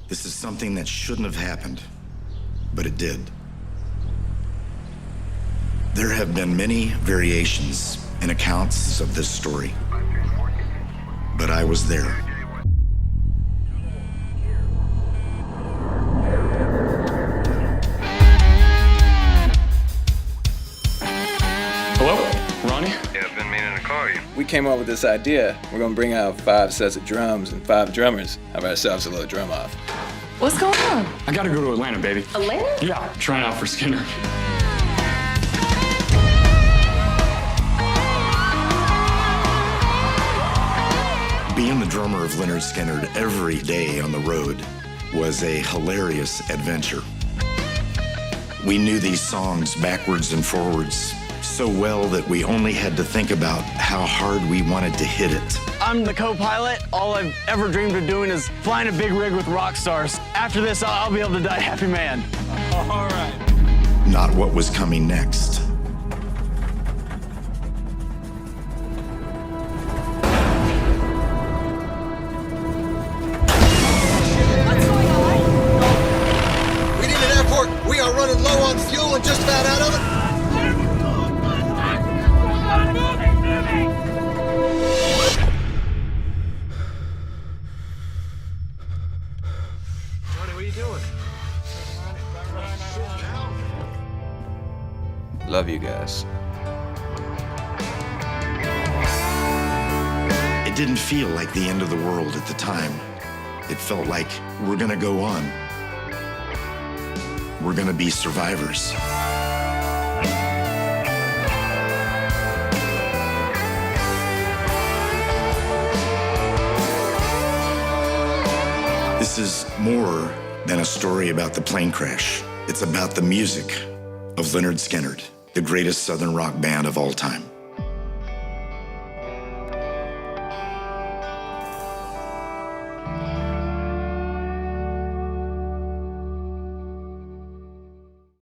This is something that shouldn't have happened, but it did. There have been many variations and accounts of this story, but I was there. Hello? Ronnie? Yeah, I've been meaning to call you. We came up with this idea. We're gonna bring out 5 sets of drums and 5 drummers. Have ourselves a little drum off. What's going on? I gotta go to Atlanta, baby. Atlanta? Yeah, trying out for Skynyrd. Being the drummer of Lynyrd Skynyrd every day on the road was a hilarious adventure. We knew these songs backwards and forwards so well that we only had to think about how hard we wanted to hit it. I'm the co-pilot. All I've ever dreamed of doing is flying a big rig with rock stars. After this, I'll be able to die a happy man. All right. Not what was coming next. We need an airport. We are running low on fuel and just about out of it. Ronnie, what are you doing? Love you guys. It didn't feel like the end of the world at the time. It felt like we're gonna go on. We're gonna be survivors. This is more than a story about the plane crash. It's about the music of Lynyrd Skynyrd, the greatest Southern rock band of all time.